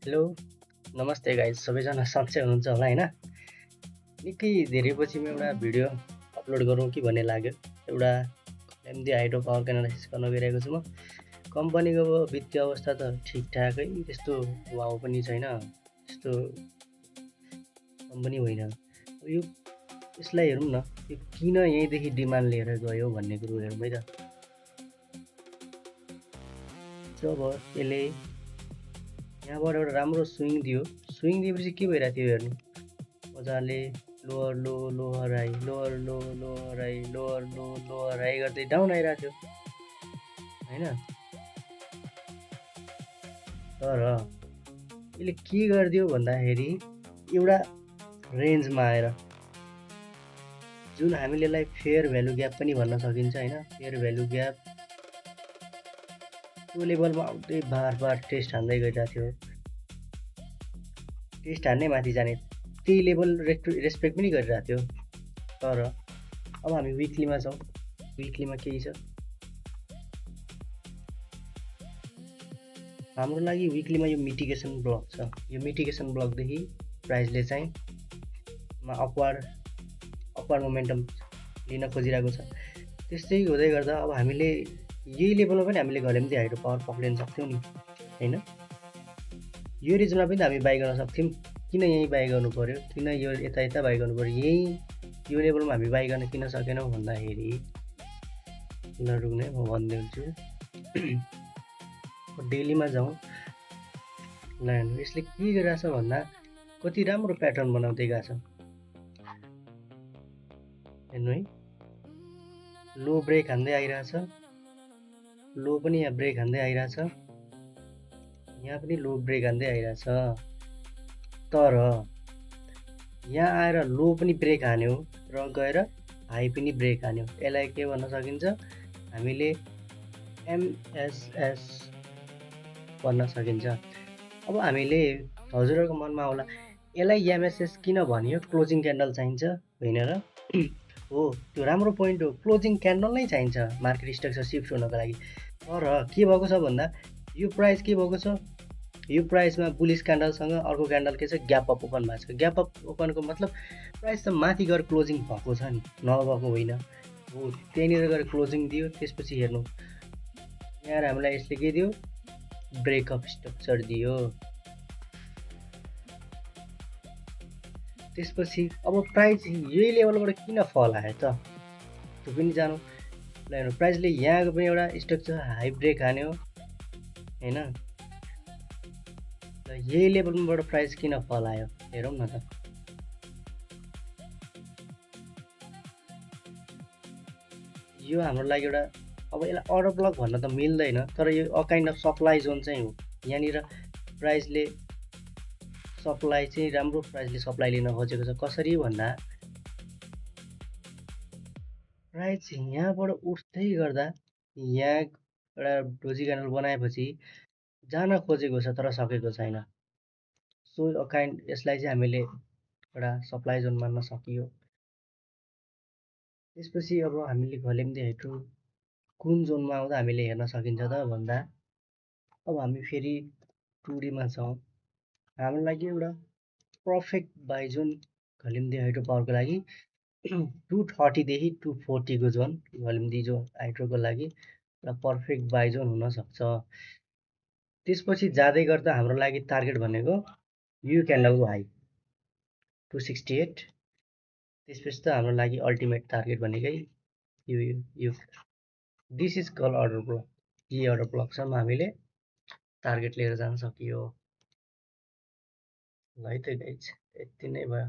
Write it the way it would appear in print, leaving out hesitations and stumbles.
Hello नमस्ते guys सबैजना सन्चै हुनुहुन्छ होला होइन। निकै धेरै पछि म एउटा भिडियो अपलोड गरौँ कि भन्ने लाग्यो। एउटा एमडी हाइड्रो पावर एनालाइसिस गर्न गइरहेको छु म। कम्पनीको वित्तीय अवस्था त ठिकठाकै, त्यस्तो वाउ पनि छैन, त्यस्तो कम्पनी होइन। यो यसलाई हेरौँ न, यो किन यहीँदेखि डिमान्ड लिएर गयो भन्ने कुरो हेरौँ है त। जब यसले यहाँबाट एउटा राम्रो स्विङ दिएपछि के भइरहेको थियो हेर्नु, मजाले लोअर लो लोअर हाई लोअर लो लोअर हाई लोअर लो लोअर हाई गर्दै डाउन आइरहेको थियो होइन। तर यसले के गरिदियो भन्दाखेरि एउटा रेन्जमा आएर, जुन हामीले यसलाई फेयर भ्यालु ग्याप पनि भन्न सकिन्छ होइन। फेयर भ्यालु ग्याप त्यो लेभलमा आउँदै बार बार टेस्ट हान्दै गइरहेको थियो, टेस्ट हान्ने माथि जाने, त्यही लेभल रेस्पेक्ट पनि गरिरहेको थियो। तर अब हामी विकलीमा छौँ, विकलीमा केही छ हाम्रो लागि। विकलीमा यो मिटिगेसन ब्लक छ, यो मिटिगेसन ब्लकदेखि प्राइसले चाहिँ अपवार्ड मोमेन्टम लिन खोजिरहेको छ। त्यस्तै हुँदै गर्दा अब हामीले यही लेभलमा पनि हामीले घलेम्ती हाइड्रो पावर पक्रिन सक्थ्यौँ नि होइन। यो रिजनमा पनि त हामी बाई गर्न सक्थ्यौँ, किन यहीँ बाई गर्नु पर्यो, किन यो यता बाई गर्नु पर्यो, यहीँ यो लेभलमा हामी बाई गर्न किन सकेनौँ भन्दाखेरि, ल रुक्ने म भनिदिन्छु। डेलीमा जाउँ ल। हेर्नु यसले के गरिरहेछ भन्दा कति राम्रो प्याटर्न बनाउँदै गएको छ हेर्नु है। लो ब्रेक हान्दै आइरहेछ, लो पनि यहाँ ब्रेक हान्दै आइरहेछ, यहाँ पनि लो ब्रेक हान्दै आइरहेछ। तर यहाँ आएर लो पनि ब्रेक हान्यो र गएर हाई पनि ब्रेक हान्यो। यसलाई के भन्न सकिन्छ, हामीले एमएसएस भन्न सकिन्छ। अब हामीले हजुरहरूको मनमा होला, यसलाई एमएसएस किन भनियो, क्लोजिङ क्यान्डल चाहिन्छ होइन र? हो, त्यो राम्रो पोइन्ट हो, क्लोजिङ क्यान्डल नै चाहिन्छ मार्केट स्ट्रक्चर सिफ्ट हुनको लागि। तर के भएको छ भन्दा यो प्राइस के भएको छ, यो प्राइसमा बुलिस क्यान्डलसँग अर्को क्यान्डल के छ, ग्याप अप ओपन भएको छ। ग्याप अप ओपनको मतलब प्राइस त माथि गएर क्लोजिङ भएको छ नि, नभएको होइन हो। त्यहीँनिर गएर क्लोजिङ दियो, त्यसपछि हेर्नु यहाँ हामीलाई यसले के दियो, ब्रेकअप स्ट्रक्चर दियो। त्यसपछि अब प्राइस यही लेभलबाट किन फल आयो त, त्यो पनि जानु ल। हेर्नु प्राइसले यहाँको पनि एउटा स्ट्रक्चर हाई ब्रेक हान्यो होइन। ल यही लेभलबाट प्राइस किन फल आयो हेरौँ न त। यो हाम्रो लागि एउटा, अब यसलाई अर्डर ब्लक भन्न त मिल्दैन, तर यो a kind of supply John चाहिँ हो। यहाँनिर प्राइसले सप्लाई चाहिँ राम्रो प्राइसले सप्लाई लिन खोजेको छ। कसरी भन्दा प्राइस यहाँबाट उठ्दै गर्दा यहाँ एउटा डोजी क्यान्डल बनाएपछि जान खोजेको छ तर सकेको छैन। सो अ काइन्ड यसलाई चाहिँ हामीले एउटा सप्लाई जोन मान्न सकियो। त्यसपछि अब हामीले घलेम्ती हाइड्रो कुन जोनमा आउँदा हामीले हेर्न सकिन्छ त भन्दा, अब हामी फेरि 2D मा छौँ। हाम्रो लागि एउटा पर्फेक्ट बाई जोन घलेम्ती हाइड्रो पावरको लागि 230देखि 240 को जोन घलेम्ती जो हाइड्रोको लागि एउटा पर्फेक्ट बाई जोन हुनसक्छ। त्यसपछि जाँदै गर्दा हाम्रो लागि टार्गेट भनेको यो क्यान्डलको हाई 268। त्यसपछि त हाम्रो लागि अल्टिमेट टार्गेट भनेकै यो दिस इज कल अर्डर ब्लक। यी अर्डर ब्लकसम्म हामीले टार्गेट लिएर जान सकियो। ल है त गाइज, यति नै भयो।